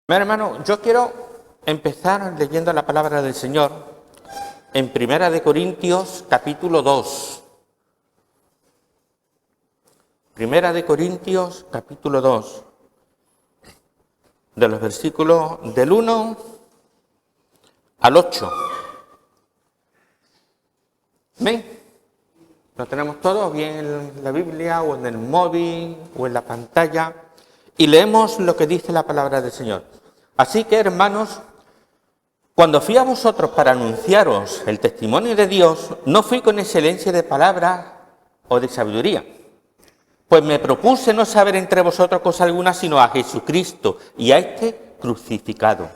Mi hermano, yo quiero empezar leyendo la palabra del Señor en Primera de Corintios, capítulo 2. Primera de Corintios, capítulo 2, de los versículos del 1 al 8. ¿Ven? Lo tenemos todo bien en la Biblia o en el móvil o en la pantalla y leemos lo que dice la palabra del Señor. Así que, hermanos, cuando fui a vosotros para anunciaros el testimonio de Dios, no fui con excelencia de palabra o de sabiduría, pues me propuse no saber entre vosotros cosa alguna sino a Jesucristo y a este crucificado.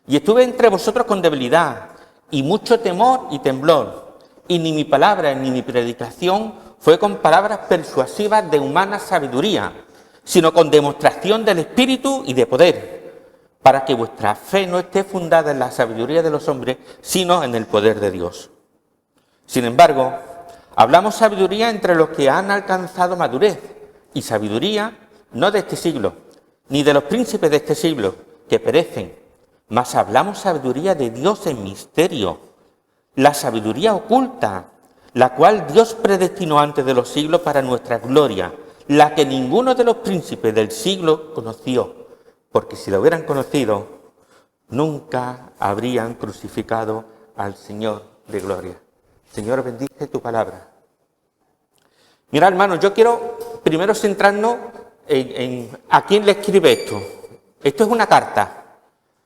Y estuve entre vosotros con debilidad y mucho temor y temblor, y ni mi palabra ni mi predicación fue con palabras persuasivas de humana sabiduría, sino con demostración del Espíritu y de poder, para que vuestra fe no esté fundada en la sabiduría de los hombres, sino en el poder de Dios. Sin embargo, hablamos sabiduría entre los que han alcanzado madurez, y sabiduría no de este siglo, ni de los príncipes de este siglo, que perecen, mas hablamos sabiduría de Dios en misterio, la sabiduría oculta, la cual Dios predestinó antes de los siglos para nuestra gloria, la que ninguno de los príncipes del siglo conoció, porque si lo hubieran conocido, nunca habrían crucificado al Señor de gloria. Señor, bendice tu palabra. Mira, hermano, yo quiero primero centrarnos en a quién le escribe esto. Esto es una carta.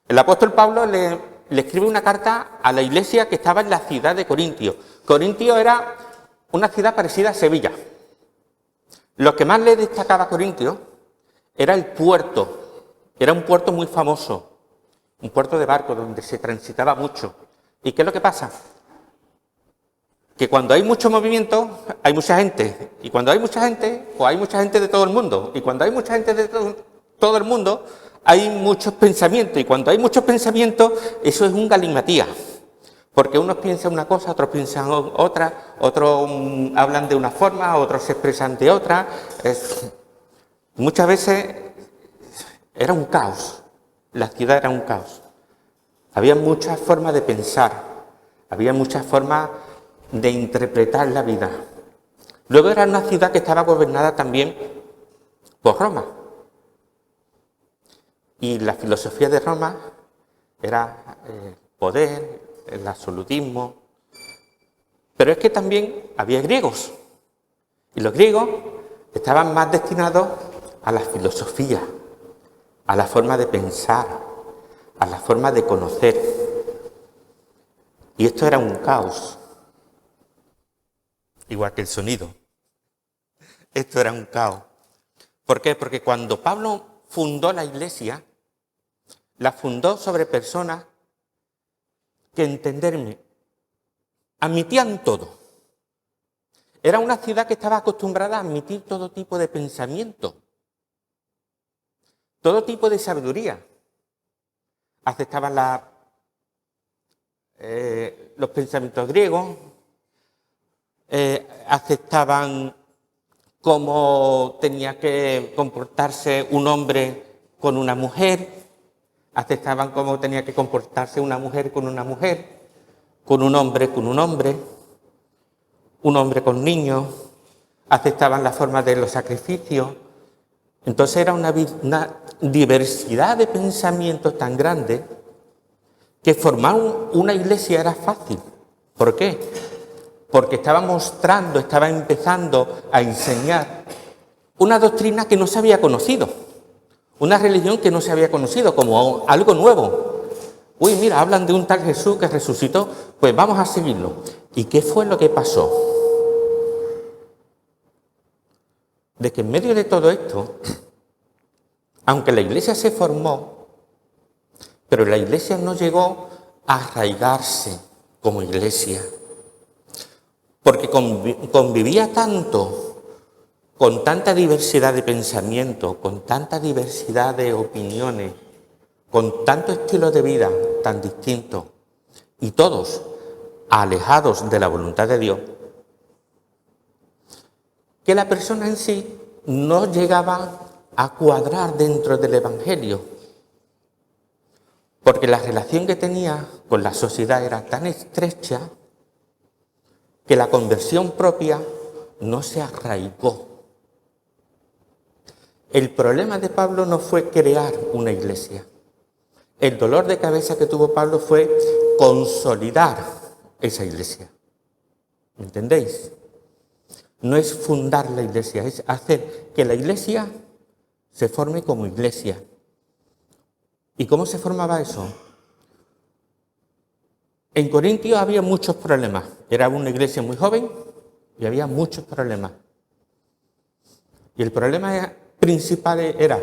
El apóstol Pablo le escribe una carta a la iglesia que estaba en la ciudad de Corintio. Corintio era una ciudad parecida a Sevilla. Lo que más le destacaba a Corintio era el puerto. Era un puerto muy famoso, un puerto de barco donde se transitaba mucho. ¿Y qué es lo que pasa? Que cuando hay mucho movimiento, hay mucha gente. Y cuando hay mucha gente, pues hay mucha gente de todo el mundo. Y cuando hay mucha gente de todo el mundo, hay muchos pensamientos. Y cuando hay muchos pensamientos, eso es un galimatías. Porque unos piensan una cosa, otros piensan otra, otros hablan de una forma, otros se expresan de otra. Muchas veces era un caos, la ciudad era un caos. Había muchas formas de pensar, había muchas formas de interpretar la vida. Luego era una ciudad que estaba gobernada también por Roma. Y la filosofía de Roma era poder, el absolutismo. Pero es que también había griegos. Y los griegos estaban más destinados a la filosofía, a la forma de pensar, a la forma de conocer. Y esto era un caos. Igual que el sonido. Esto era un caos. ¿Por qué? Porque cuando Pablo fundó la iglesia, la fundó sobre personas que, entenderme, admitían todo. Era una ciudad que estaba acostumbrada a admitir todo tipo de pensamiento, todo tipo de sabiduría. Aceptaban los pensamientos griegos, aceptaban cómo tenía que comportarse un hombre con una mujer, aceptaban cómo tenía que comportarse una mujer, con un hombre con un hombre con niños, aceptaban la forma de los sacrificios. Entonces era una diversidad de pensamientos tan grande que formar una iglesia era fácil. ¿Por qué? Porque estaba empezando a enseñar una doctrina que no se había conocido, una religión que no se había conocido como algo nuevo. Uy, mira, hablan de un tal Jesús que resucitó, pues vamos a seguirlo. ¿Y qué fue lo que pasó? De que en medio de todo esto, aunque la iglesia se formó, pero la iglesia no llegó a arraigarse como iglesia, porque convivía tanto, con tanta diversidad de pensamientos, con tanta diversidad de opiniones, con tanto estilo de vida tan distintos, y todos alejados de la voluntad de Dios, que la persona en sí no llegaba a cuadrar dentro del Evangelio. Porque la relación que tenía con la sociedad era tan estrecha que la conversión propia no se arraigó. El problema de Pablo no fue crear una iglesia. El dolor de cabeza que tuvo Pablo fue consolidar esa iglesia. ¿Entendéis? No es fundar la iglesia, es hacer que la iglesia se forme como iglesia. ¿Y cómo se formaba eso? En Corintios había muchos problemas. Era una iglesia muy joven y había muchos problemas. Y el problema principal era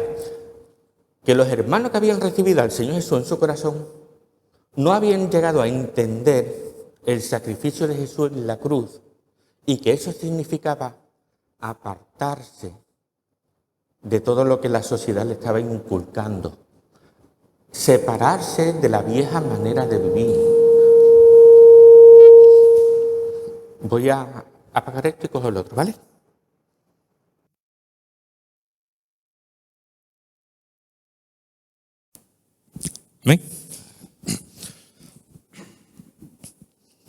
que los hermanos que habían recibido al Señor Jesús en su corazón no habían llegado a entender el sacrificio de Jesús en la cruz y que eso significaba apartarse de todo lo que la sociedad le estaba inculcando, separarse de la vieja manera de vivir. Voy a apagar esto y cojo el otro, ¿vale? ¿Ven?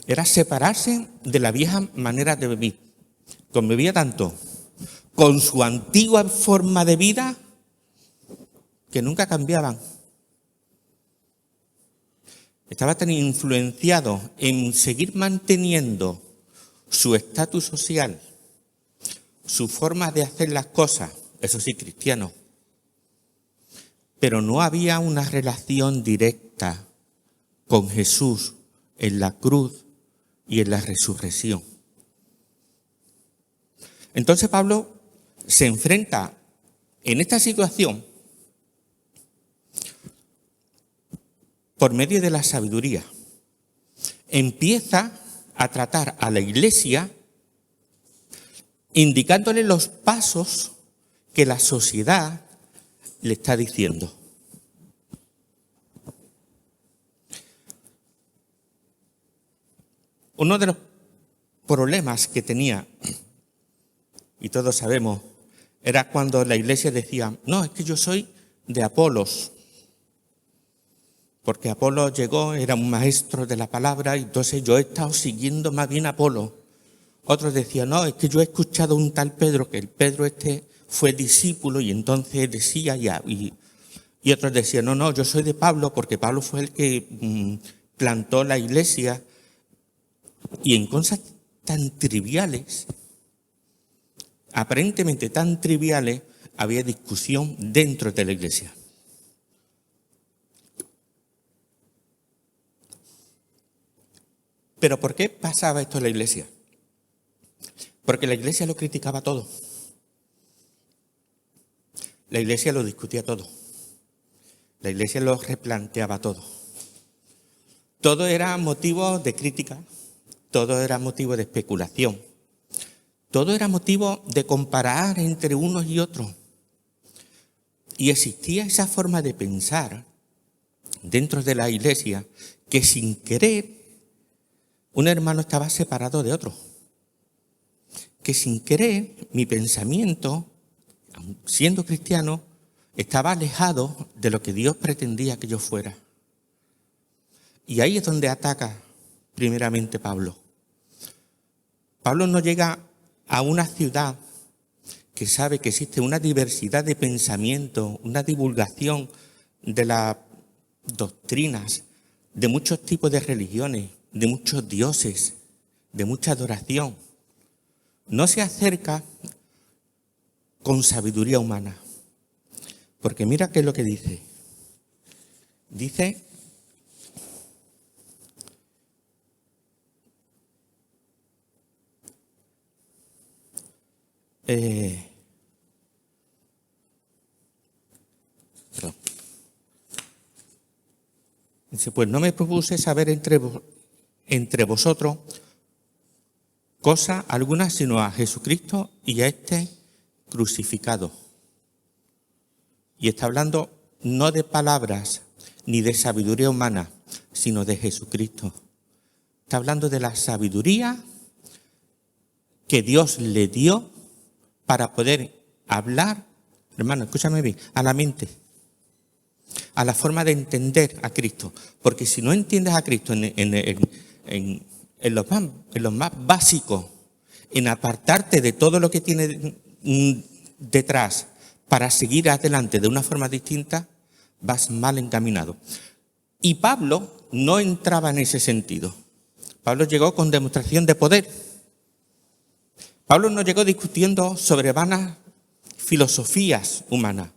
Era separarse de la vieja manera de vivir. Convivía tanto con su antigua forma de vida que nunca cambiaban. Estaba tan influenciado en seguir manteniendo su estatus social, su forma de hacer las cosas, eso sí, cristiano, pero no había una relación directa con Jesús en la cruz y en la resurrección. Entonces Pablo se enfrenta en esta situación por medio de la sabiduría. Empieza a tratar a la iglesia indicándole los pasos que la sociedad le está diciendo. Uno de los problemas que tenía, y todos sabemos, era cuando la iglesia decía, no, es que yo soy de Apolos, porque Apolo llegó, era un maestro de la palabra, y entonces yo he estado siguiendo más bien a Apolo. Otros decían, no, es que yo he escuchado a un tal Pedro, que el Pedro fue discípulo y entonces decía ya. Y otros decían, no, yo soy de Pablo, porque Pablo fue el que plantó la iglesia. Y en cosas tan triviales, aparentemente tan triviales, había discusión dentro de la iglesia. ¿Pero por qué pasaba esto en la iglesia? Porque la iglesia lo criticaba todo. La iglesia lo discutía todo. La iglesia lo replanteaba todo. Todo era motivo de crítica, todo era motivo de especulación, todo era motivo de comparar entre unos y otros. Y existía esa forma de pensar dentro de la iglesia que sin querer un hermano estaba separado de otro. Que sin querer mi pensamiento, siendo cristiano, estaba alejado de lo que Dios pretendía que yo fuera. Y ahí es donde ataca primeramente Pablo. Pablo no llega a una ciudad que sabe que existe una diversidad de pensamiento, una divulgación de las doctrinas, de muchos tipos de religiones, de muchos dioses, de mucha adoración. No se acerca con sabiduría humana. Porque mira qué es lo que dice. Dice, dice, pues no me propuse saber entre vosotros cosa alguna, sino a Jesucristo y a este crucificado. Y está hablando no de palabras ni de sabiduría humana, sino de Jesucristo. Está hablando de la sabiduría que Dios le dio para poder hablar, hermano, escúchame bien, a la mente. a la forma de entender a Cristo. Porque si no entiendes a Cristo en lo más básico, en apartarte de todo lo que tiene detrás para seguir adelante de una forma distinta, vas mal encaminado. Y Pablo no entraba en ese sentido. Pablo llegó con demostración de poder. Pablo no llegó discutiendo sobre vanas filosofías humanas,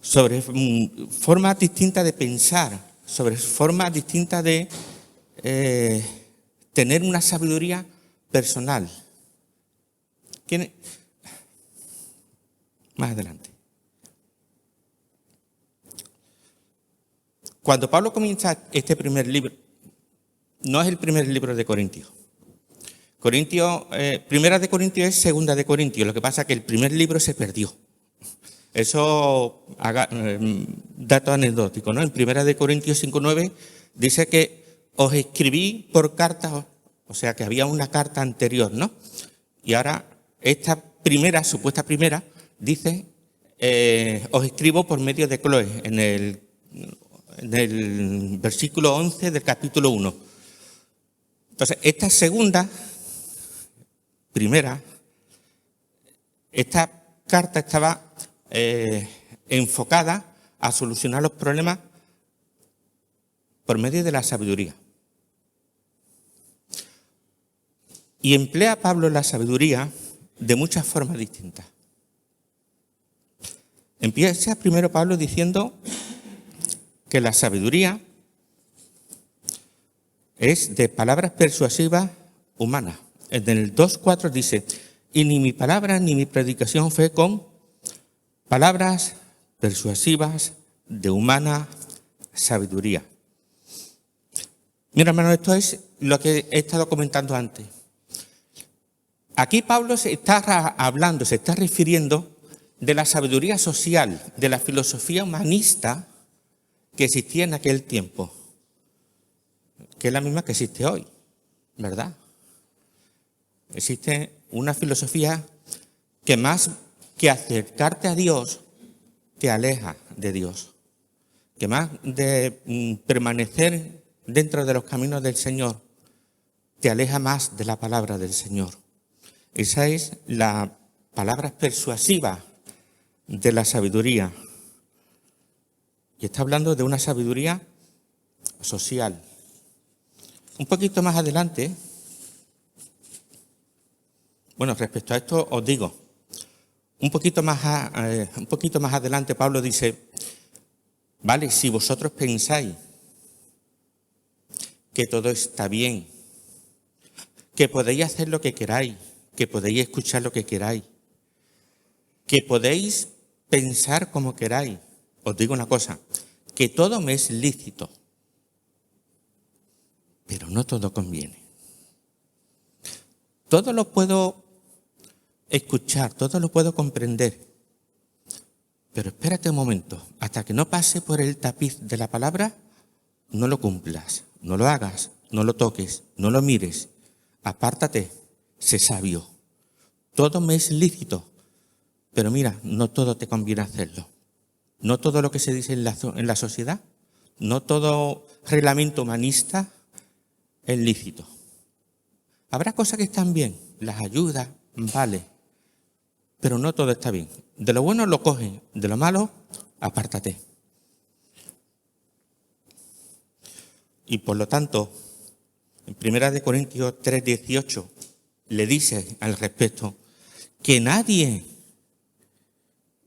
sobre formas distintas de pensar, sobre formas distintas de tener una sabiduría personal. Más adelante. Cuando Pablo comienza este primer libro, no es el primer libro de Corintios. Primera de Corintios es segunda de Corintios. Lo que pasa es que el primer libro se perdió. Eso, dato anecdótico, ¿no? En Primera de Corintios 5:9 dice que os escribí por carta, o sea que había una carta anterior, ¿no? Y ahora esta primera, supuesta primera, dice, os escribo por medio de Cloé, en el versículo 11 del capítulo 1. Entonces, esta segunda, primera, esta carta estaba enfocada a solucionar los problemas por medio de la sabiduría. Y emplea Pablo la sabiduría de muchas formas distintas. Empieza primero Pablo diciendo que la sabiduría es de palabras persuasivas humanas. En el 2:4 dice, y ni mi palabra ni mi predicación fue con palabras persuasivas de humana sabiduría. Mira, hermano, esto es lo que he estado comentando antes. Aquí Pablo se está refiriendo de la sabiduría social, de la filosofía humanista que existía en aquel tiempo, que es la misma que existe hoy, ¿verdad? Existe una filosofía que más que acercarte a Dios, te aleja de Dios, que más de permanecer dentro de los caminos del Señor, te aleja más de la palabra del Señor. Esa es la palabra persuasiva de la sabiduría. Y está hablando de una sabiduría social. Un poquito más adelante, bueno, respecto a esto os digo, un poquito más adelante Pablo dice, vale, si vosotros pensáis que todo está bien, que podéis hacer lo que queráis, que podéis escuchar lo que queráis, que podéis pensar como queráis, os digo una cosa, que todo me es lícito, pero no todo conviene. Todo lo puedo escuchar, todo lo puedo comprender, pero espérate un momento, hasta que no pase por el tapiz de la palabra, no lo cumplas, no lo hagas, no lo toques, no lo mires, apártate, sé sabio. Todo me es lícito, pero mira, no todo te conviene hacerlo. No todo lo que se dice en la sociedad, no todo reglamento humanista es lícito. Habrá cosas que están bien, las ayudas, vale, pero no todo está bien. De lo bueno lo coges, de lo malo, apártate. Y por lo tanto, en 1 Corintios 3:18 le dice al respecto que nadie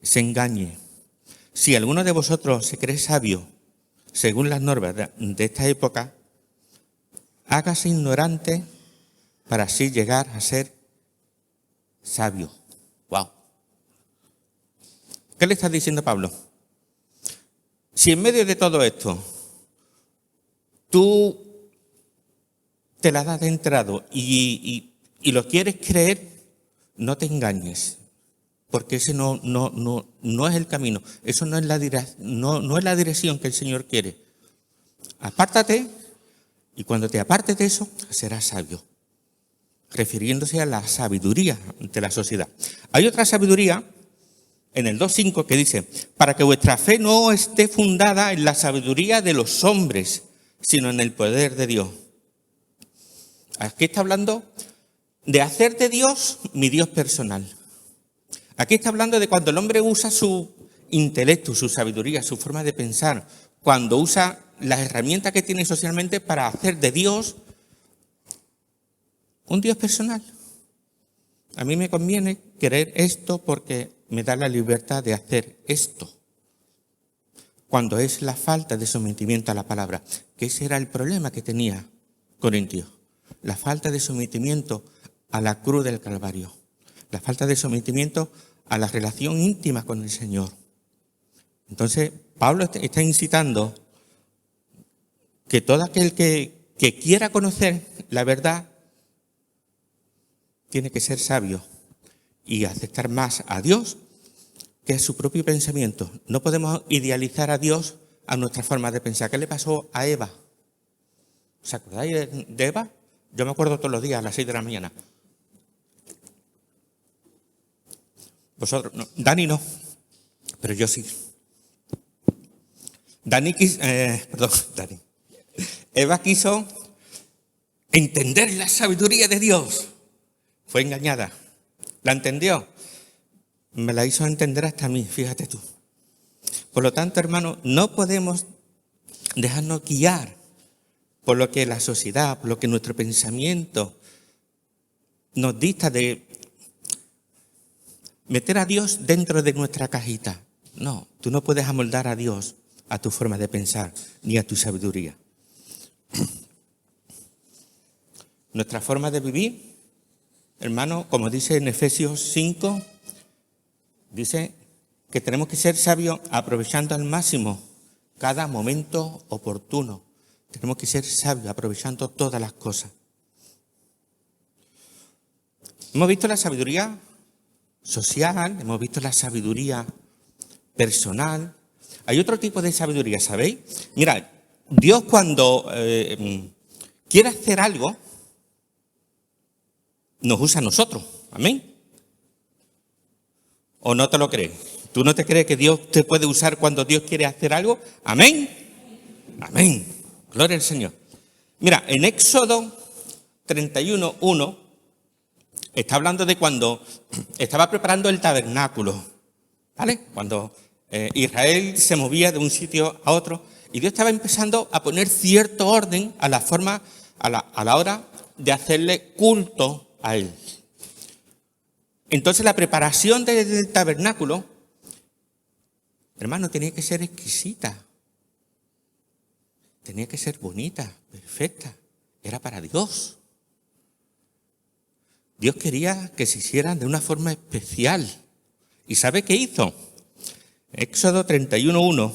se engañe. Si alguno de vosotros se cree sabio, según las normas de esta época, hágase ignorante para así llegar a ser sabio. ¡Wow! ¿Qué le está diciendo Pablo? Si en medio de todo esto tú te la das de entrado y lo quieres creer, no te engañes. Porque ese no es el camino, eso no es la dirección que el Señor quiere. Apártate y cuando te apartes de eso serás sabio, refiriéndose a la sabiduría de la sociedad. Hay otra sabiduría en el 2:5, que dice, para que vuestra fe no esté fundada en la sabiduría de los hombres, sino en el poder de Dios. Aquí está hablando de hacer de Dios mi Dios personal. Aquí está hablando de cuando el hombre usa su intelecto, su sabiduría, su forma de pensar, cuando usa las herramientas que tiene socialmente para hacer de Dios un Dios personal. A mí me conviene querer esto porque me da la libertad de hacer esto. Cuando es la falta de sometimiento a la palabra, que ese era el problema que tenía Corintios. La falta de sometimiento a la cruz del Calvario. La falta de sometimiento a la relación íntima con el Señor. Entonces, Pablo está incitando que todo aquel que quiera conocer la verdad tiene que ser sabio y aceptar más a Dios que a su propio pensamiento. No podemos idealizar a Dios a nuestra forma de pensar. ¿Qué le pasó a Eva? ¿Os acordáis de Eva? Yo me acuerdo todos los días a las 6 de la mañana. Vosotros, no, Dani no, pero yo sí. Eva quiso entender la sabiduría de Dios. Fue engañada. ¿La entendió? Me la hizo entender hasta a mí, fíjate tú. Por lo tanto, hermano, no podemos dejarnos guiar por lo que la sociedad, por lo que nuestro pensamiento nos dicta de meter a Dios dentro de nuestra cajita. No, tú no puedes amoldar a Dios a tu forma de pensar, ni a tu sabiduría. Nuestra forma de vivir, hermano, como dice en Efesios 5, dice que tenemos que ser sabios aprovechando al máximo cada momento oportuno. Tenemos que ser sabios aprovechando todas las cosas. Hemos visto la sabiduría social, hemos visto la sabiduría personal. Hay otro tipo de sabiduría, ¿sabéis? Mira, Dios cuando quiere hacer algo, nos usa a nosotros. ¿Amén? ¿O no te lo crees? ¿Tú no te crees que Dios te puede usar cuando Dios quiere hacer algo? ¿Amén? Amén. Gloria al Señor. Mira, en Éxodo 31:1 está hablando de cuando estaba preparando el tabernáculo, ¿vale? Cuando Israel se movía de un sitio a otro y Dios estaba empezando a poner cierto orden a la forma, a la hora de hacerle culto a Él. Entonces la preparación del tabernáculo, hermano, tenía que ser exquisita. Tenía que ser bonita, perfecta. Era para Dios. Dios quería que se hicieran de una forma especial. ¿Y sabe qué hizo? Éxodo 31:1.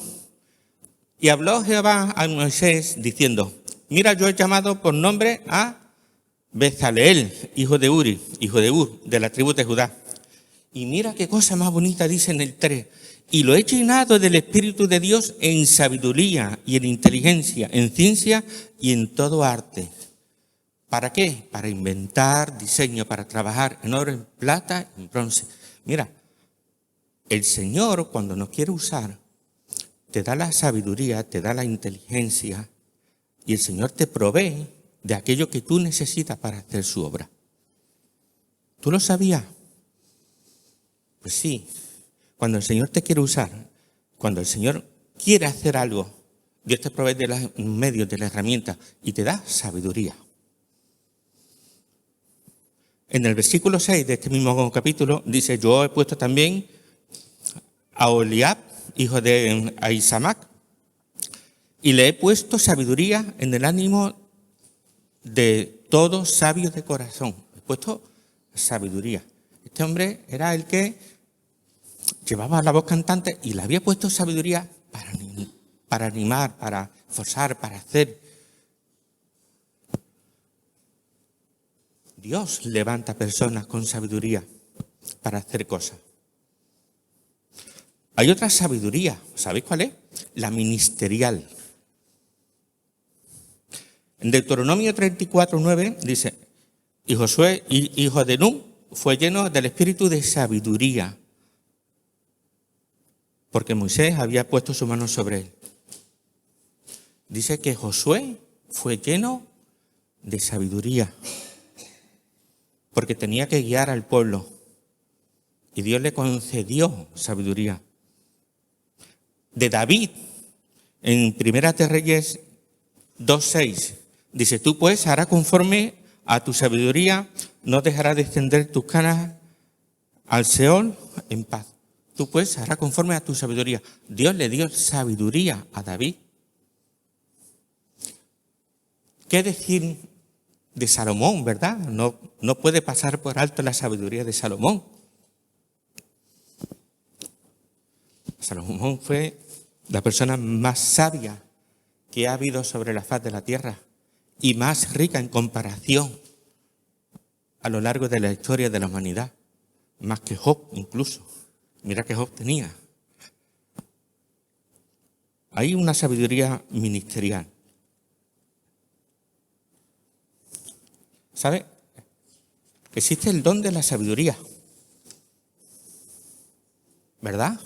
Y habló Jehová a Moisés diciendo, mira, yo he llamado por nombre a Bezaleel, hijo de Uri, hijo de Ur, de la tribu de Judá. Y mira qué cosa más bonita dice en el 3. Y lo he llenado del Espíritu de Dios en sabiduría y en inteligencia, en ciencia y en todo arte. ¿Para qué? Para inventar diseño, para trabajar en oro, en plata, en bronce. Mira, el Señor cuando nos quiere usar, te da la sabiduría, te da la inteligencia y el Señor te provee de aquello que tú necesitas para hacer su obra. ¿Tú lo sabías? Pues sí. Cuando el Señor te quiere usar, cuando el Señor quiere hacer algo, Dios te provee de los medios, de la herramienta y te da sabiduría. En el versículo 6 de este mismo capítulo dice, yo he puesto también a Oliab, hijo de Ahisamac, y le he puesto sabiduría en el ánimo de todo sabio de corazón. He puesto sabiduría. Este hombre era el que llevaba la voz cantante y le había puesto sabiduría para animar, para forzar, para hacer. Dios levanta personas con sabiduría para hacer cosas. Hay otra sabiduría, ¿sabéis cuál es? La ministerial. En Deuteronomio 34:9 dice, y Josué, hijo de Nun, fue lleno del espíritu de sabiduría porque Moisés había puesto su mano sobre él. Dice que Josué fue lleno de sabiduría, porque tenía que guiar al pueblo, y Dios le concedió sabiduría. De David, en Primera de Reyes 2:6, dice: tú pues harás conforme a tu sabiduría, no dejarás descender tus canas al Seol en paz. Tú pues harás conforme a tu sabiduría. Dios le dio sabiduría a David. ¿Qué decir de Salomón, verdad? No puede pasar por alto la sabiduría de Salomón. Salomón fue la persona más sabia que ha habido sobre la faz de la tierra y más rica en comparación a lo largo de la historia de la humanidad, más que Job incluso. Mira que Job tenía. Hay una sabiduría ministerial. ¿Sabe? Existe el don de la sabiduría, ¿verdad?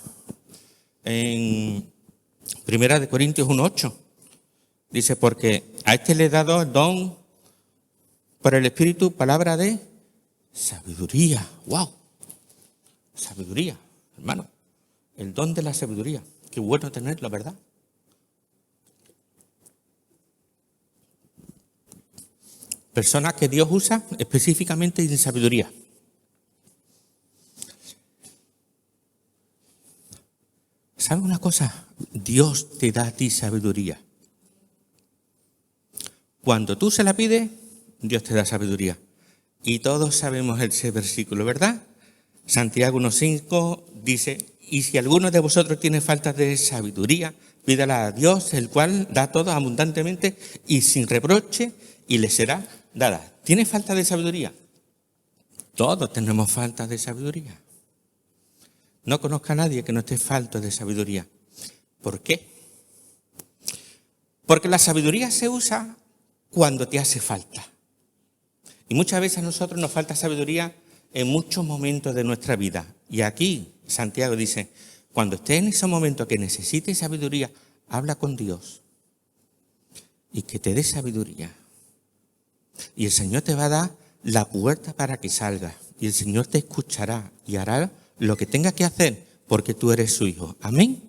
En 1 Corintios 1:8 dice: porque a este le he dado el don por el Espíritu, palabra de sabiduría. ¡Wow! Sabiduría, hermano. El don de la sabiduría. Qué bueno tenerlo, ¿verdad? Personas que Dios usa específicamente en sabiduría. ¿Sabe una cosa? Dios te da a ti sabiduría. Cuando tú se la pides, Dios te da sabiduría. Y todos sabemos ese versículo, ¿verdad? Santiago 1:5 dice: y si alguno de vosotros tiene falta de sabiduría, pídala a Dios, el cual da todo abundantemente y sin reproche, y le será dada. ¿Tiene falta de sabiduría? Todos tenemos falta de sabiduría. No conozco a nadie que no esté falto de sabiduría. ¿Por qué? Porque la sabiduría se usa cuando te hace falta. Y muchas veces a nosotros nos falta sabiduría en muchos momentos de nuestra vida. Y aquí Santiago dice: cuando estés en ese momento que necesites sabiduría, habla con Dios y que te dé sabiduría. Y el Señor te va a dar la puerta para que salgas. Y el Señor te escuchará y hará lo que tenga que hacer, porque tú eres su hijo. Amén.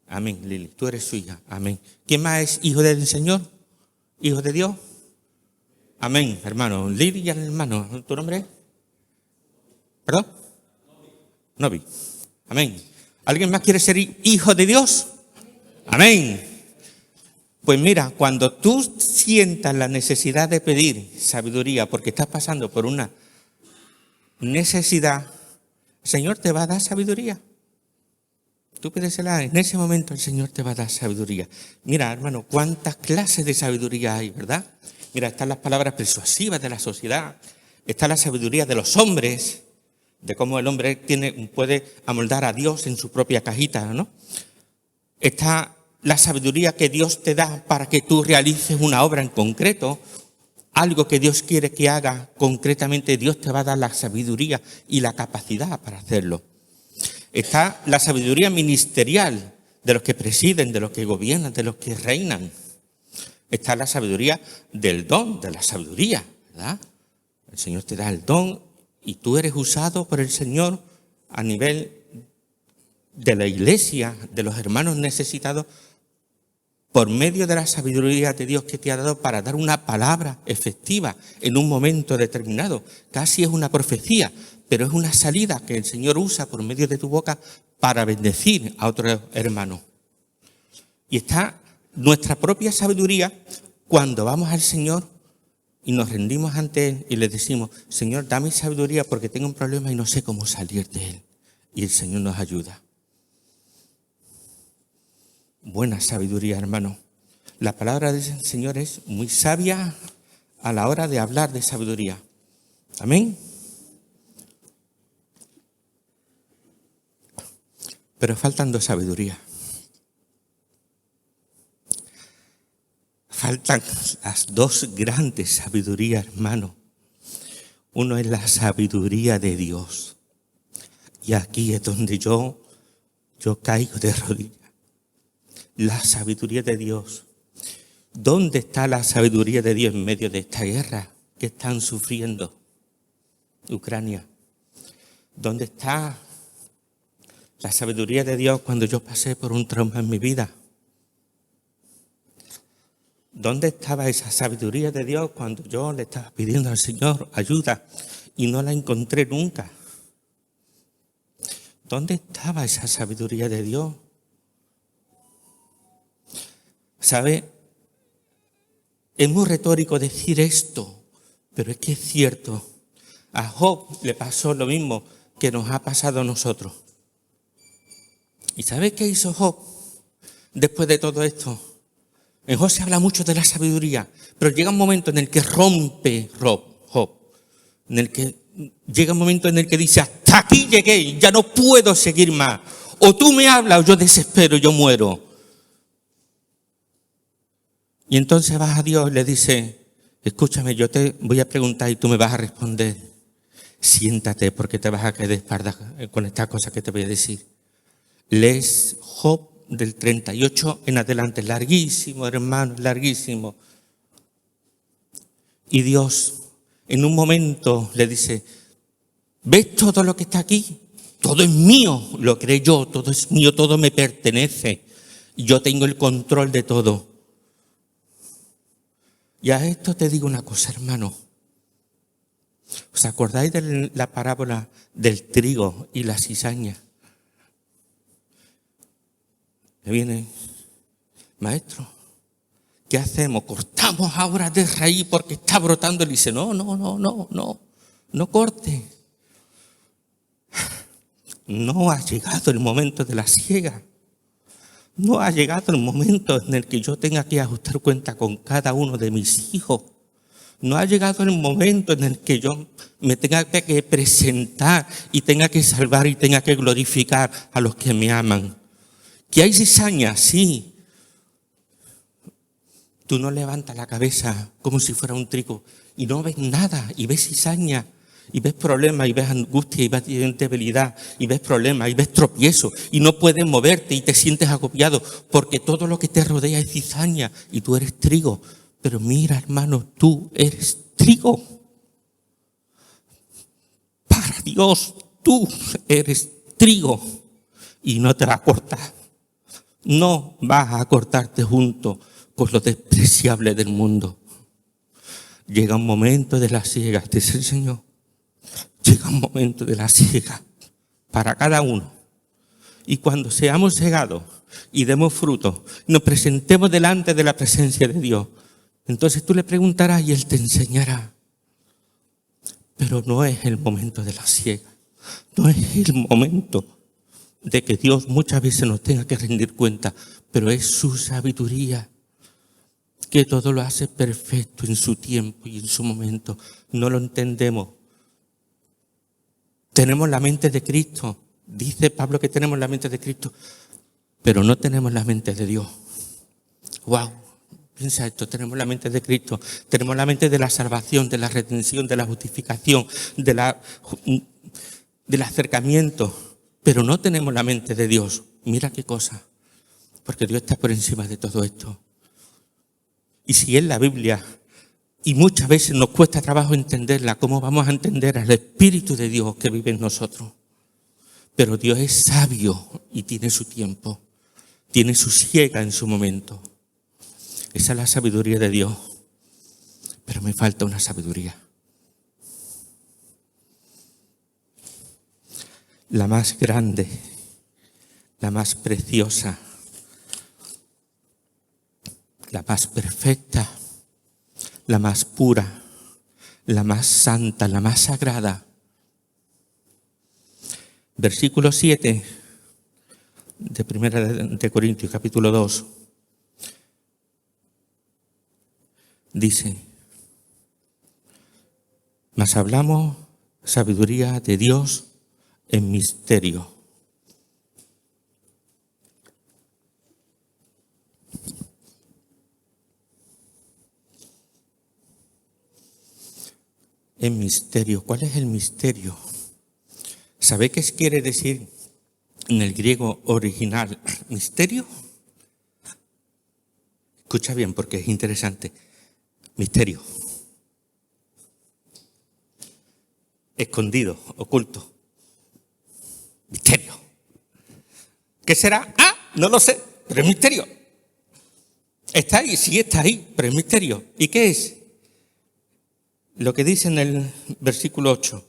Amén, Lili. Tú eres su hija. Amén. ¿Quién más es hijo del Señor? ¿Hijo de Dios? Amén, hermano. Lili y el hermano. ¿Tu nombre es? ¿Perdón? Novi. Amén. ¿Alguien más quiere ser hijo de Dios? Amén. Pues mira, cuando tú sientas la necesidad de pedir sabiduría porque estás pasando por una necesidad, el Señor te va a dar sabiduría. Tú pídesela, en ese momento el Señor te va a dar sabiduría. Mira, hermano, cuántas clases de sabiduría hay, ¿verdad? Mira, están las palabras persuasivas de la sociedad, está la sabiduría de los hombres, de cómo el hombre puede amoldar a Dios en su propia cajita, ¿no? Está la sabiduría que Dios te da para que tú realices una obra en concreto, algo que Dios quiere que haga concretamente. Dios te va a dar la sabiduría y la capacidad para hacerlo. Está la sabiduría ministerial de los que presiden, de los que gobiernan, de los que reinan. Está la sabiduría del don, de la sabiduría, ¿verdad? El Señor te da el don y tú eres usado por el Señor a nivel de la iglesia, de los hermanos necesitados, por medio de la sabiduría de Dios que te ha dado para dar una palabra efectiva en un momento determinado. Casi es una profecía, pero es una salida que el Señor usa por medio de tu boca para bendecir a otro hermano. Y está nuestra propia sabiduría cuando vamos al Señor y nos rendimos ante Él y le decimos: Señor, dame sabiduría porque tengo un problema y no sé cómo salir de él. Y el Señor nos ayuda. Buena sabiduría, hermano. La palabra del Señor es muy sabia a la hora de hablar de sabiduría. Amén. Pero faltan sabiduría. Faltan las dos grandes sabidurías, hermano. Uno es la sabiduría de Dios. Y aquí es donde yo yo caigo de rodillas. La sabiduría de Dios. ¿Dónde está la sabiduría de Dios en medio de esta guerra que están sufriendo Ucrania? ¿Dónde está la sabiduría de Dios cuando yo pasé por un trauma en mi vida? ¿Dónde estaba esa sabiduría de Dios cuando yo le estaba pidiendo al Señor ayuda y no la encontré nunca? ¿Dónde estaba esa sabiduría de Dios? ¿Sabe? Es muy retórico decir esto, pero es que es cierto. A Job le pasó lo mismo que nos ha pasado a nosotros. ¿Y sabe qué hizo Job después de todo esto? En Job se habla mucho de la sabiduría, pero llega un momento en el que rompe Job, en el que llega un momento en el que dice, hasta aquí llegué, ya no puedo seguir más. O tú me hablas o yo desespero, yo muero. Y entonces va a Dios y le dice, escúchame, yo te voy a preguntar y tú me vas a responder. Siéntate porque te vas a caer de espaldas con estas cosas que te voy a decir. Lees Job del 38 en adelante, larguísimo, hermano, larguísimo. Y Dios en un momento le dice, ¿ves todo lo que está aquí? Todo es mío, lo creé yo, todo es mío, todo me pertenece. Yo tengo el control de todo. Y a esto te digo una cosa, hermano. ¿Os acordáis de la parábola del trigo y la cizaña? Me viene, maestro, ¿qué hacemos? ¿Cortamos ahora de raíz porque está brotando? Él dice, no corte. No ha llegado el momento de la siega. No ha llegado el momento en el que yo tenga que ajustar cuenta con cada uno de mis hijos. No ha llegado el momento en el que yo me tenga que presentar y tenga que salvar y tenga que glorificar a los que me aman. ¿Que hay cizaña? Sí. Tú no levantas la cabeza como si fuera un trigo y no ves nada y ves cizaña. Y ves problemas, y ves angustia, y ves debilidad, y ves problemas, y ves tropiezos, y no puedes moverte, y te sientes agobiado, porque todo lo que te rodea es cizaña, y tú eres trigo. Pero mira, hermano, tú eres trigo. Para Dios, tú eres trigo, y no te va a cortar. No vas a cortarte junto con lo despreciable del mundo. Llega un momento de la siega, dice el Señor. Llega un momento de la siega para cada uno. Y cuando seamos cegados y demos fruto, nos presentemos delante de la presencia de Dios, entonces tú le preguntarás y Él te enseñará. Pero no es el momento de la siega. No es el momento de que Dios muchas veces nos tenga que rendir cuenta, pero es su sabiduría que todo lo hace perfecto en su tiempo y en su momento. No lo entendemos. Tenemos la mente de Cristo. Dice Pablo que tenemos la mente de Cristo, pero no tenemos la mente de Dios. ¡Wow! Piensa esto, tenemos la mente de Cristo, tenemos la mente de la salvación, de la redención, de la justificación, del acercamiento, pero no tenemos la mente de Dios. Mira qué cosa, porque Dios está por encima de todo esto. Y si en la Biblia, y muchas veces nos cuesta trabajo entenderla, ¿cómo vamos a entender al Espíritu de Dios que vive en nosotros? Pero Dios es sabio y tiene su tiempo, tiene su siega en su momento. Esa es la sabiduría de Dios, pero me falta una sabiduría. La más grande, la más preciosa, la más perfecta, la más pura, la más santa, la más sagrada. Versículo 7 de Primera de Corintios, capítulo 2. Dice, mas hablamos sabiduría de Dios en misterio. En misterio. ¿Cuál es el misterio? ¿Sabe qué quiere decir en el griego original, misterio. Escucha bien porque es interesante. Misterio. Escondido, oculto. Misterio. ¿Qué será? No lo sé, pero es misterio. Está ahí, sí está ahí, pero es misterio. ¿Y qué es? Lo que dice en el versículo 8.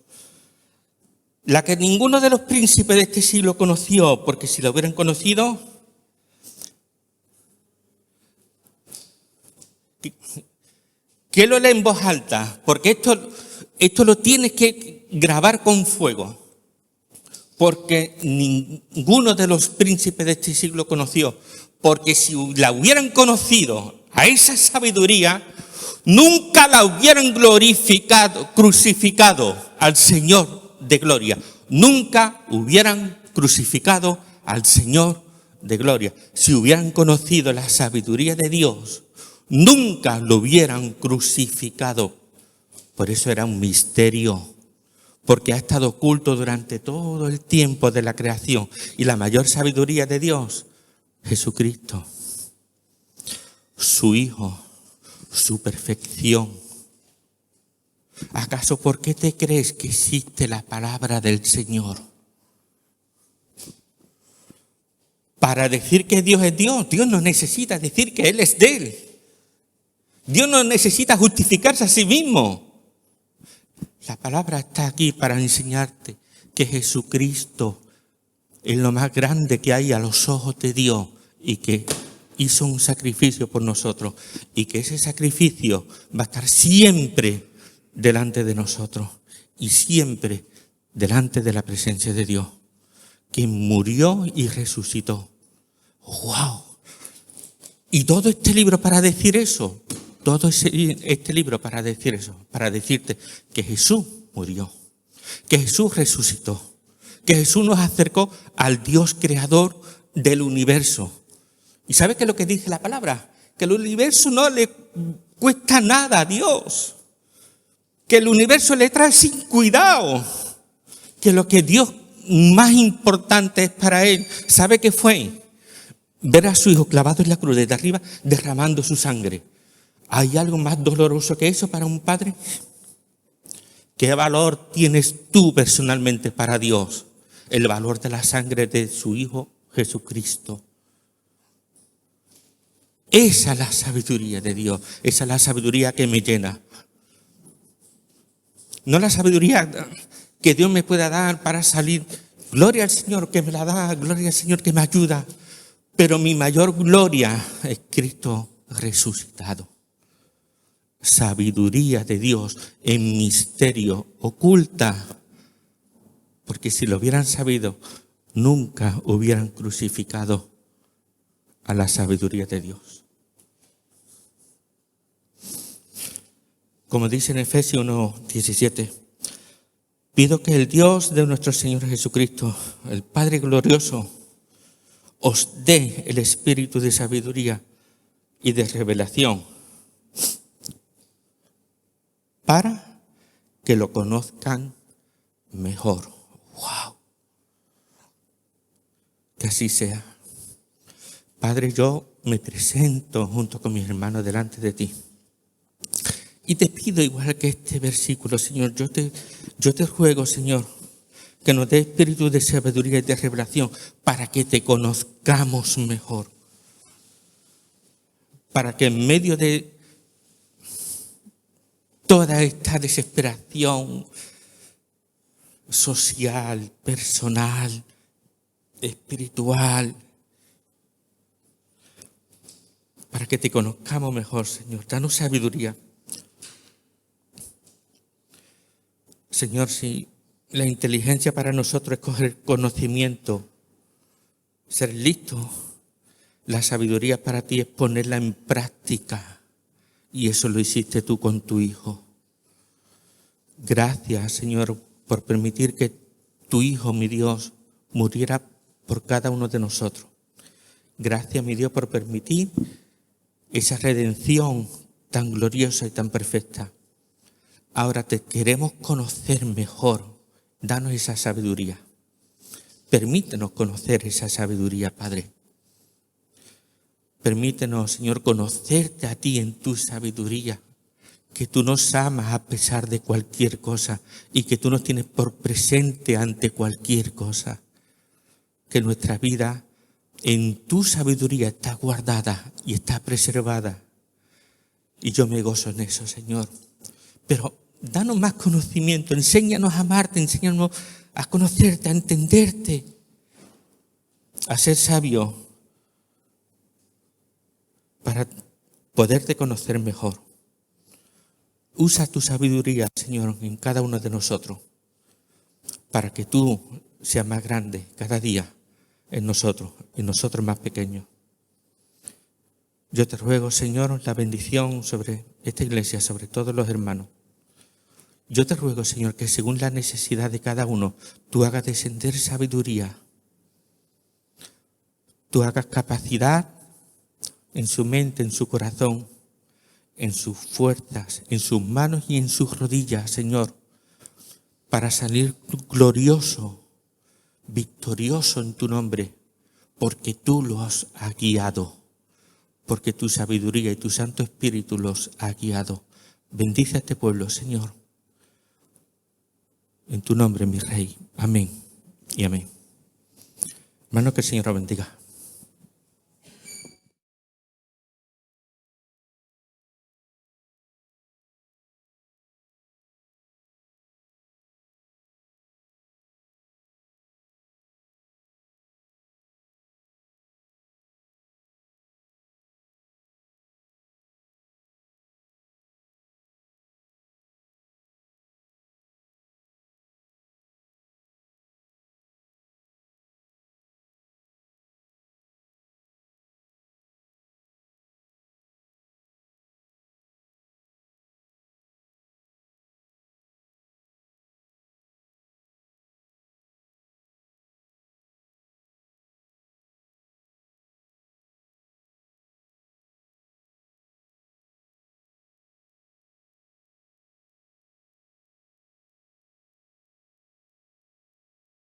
La que ninguno de los príncipes de este siglo conoció, porque si lo hubieran conocido, que lo lee en voz alta, porque esto lo tienes que grabar con fuego. Porque ninguno de los príncipes de este siglo conoció. Porque si la hubieran conocido a esa sabiduría, nunca la hubieran glorificado, crucificado al Señor de gloria. Nunca hubieran crucificado al Señor de gloria. Si hubieran conocido la sabiduría de Dios, nunca lo hubieran crucificado. Por eso era un misterio. Porque ha estado oculto durante todo el tiempo de la creación. Y la mayor sabiduría de Dios, Jesucristo, su Hijo, su perfección. ¿Acaso por qué te crees que existe la palabra del Señor? Para decir que Dios es Dios. Dios no necesita decir que Él es de Él. Dios no necesita justificarse a sí mismo. La palabra está aquí para enseñarte que Jesucristo es lo más grande que hay a los ojos de Dios y que hizo un sacrificio por nosotros y que ese sacrificio va a estar siempre delante de nosotros y siempre delante de la presencia de Dios, que murió y resucitó. ¡Wow! Y todo este libro para decir eso. Todo este libro para decir eso, para decirte que Jesús murió, que Jesús resucitó, que Jesús nos acercó al Dios creador del universo. ¿Y sabe qué es lo que dice la palabra? Que el universo no le cuesta nada a Dios, que el universo le trae sin cuidado, que lo que Dios más importante es para Él, ¿sabe qué fue? Ver a su Hijo clavado en la cruz desde arriba derramando su sangre. ¿Hay algo más doloroso que eso para un padre? ¿Qué valor tienes tú personalmente para Dios? El valor de la sangre de su Hijo Jesucristo. Esa es la sabiduría de Dios. Esa es la sabiduría que me llena. No la sabiduría que Dios me pueda dar para salir. Gloria al Señor que me la da. Gloria al Señor que me ayuda. Pero mi mayor gloria es Cristo resucitado. Sabiduría de Dios en misterio oculta, porque si lo hubieran sabido, nunca hubieran crucificado a la sabiduría de Dios. Como dice en Efesios 1:17, pido que el Dios de nuestro Señor Jesucristo, el Padre glorioso, os dé el espíritu de sabiduría y de revelación para que lo conozcan mejor. ¡Wow! Que así sea. Padre, yo me presento junto con mis hermanos delante de ti. Y te pido, igual que este versículo, Señor, yo te ruego, Señor, que nos dé espíritu de sabiduría y de revelación para que te conozcamos mejor. Para que en medio de toda esta desesperación social, personal, espiritual, para que te conozcamos mejor, Señor. Danos sabiduría. Señor, si la inteligencia para nosotros es coger conocimiento, ser listo, la sabiduría para ti es ponerla en práctica. Y eso lo hiciste tú con tu Hijo. Gracias, Señor, por permitir que tu Hijo, mi Dios, muriera por cada uno de nosotros. Gracias, mi Dios, por permitir esa redención tan gloriosa y tan perfecta. Ahora te queremos conocer mejor. Danos esa sabiduría. Permítenos conocer esa sabiduría, Padre. Permítenos, Señor, conocerte a ti en tu sabiduría, que tú nos amas a pesar de cualquier cosa y que tú nos tienes por presente ante cualquier cosa. Que nuestra vida en tu sabiduría está guardada y está preservada. Y yo me gozo en eso, Señor. Pero danos más conocimiento, enséñanos a amarte, enséñanos a conocerte, a entenderte, a ser sabio para poderte conocer mejor. Usa tu sabiduría, Señor, en cada uno de nosotros, para que tú seas más grande cada día en nosotros más pequeños. Yo te ruego, Señor, la bendición sobre esta iglesia, sobre todos los hermanos. Yo te ruego, Señor, que según la necesidad de cada uno, tú hagas descender sabiduría. Tú hagas capacidad en su mente, en su corazón, en sus fuerzas, en sus manos y en sus rodillas, Señor, para salir glorioso, victorioso en tu nombre, porque tú los has guiado, porque tu sabiduría y tu Santo Espíritu los ha guiado. Bendice a este pueblo, Señor. En tu nombre, mi Rey. Amén y amén. Hermano, que el Señor lo bendiga.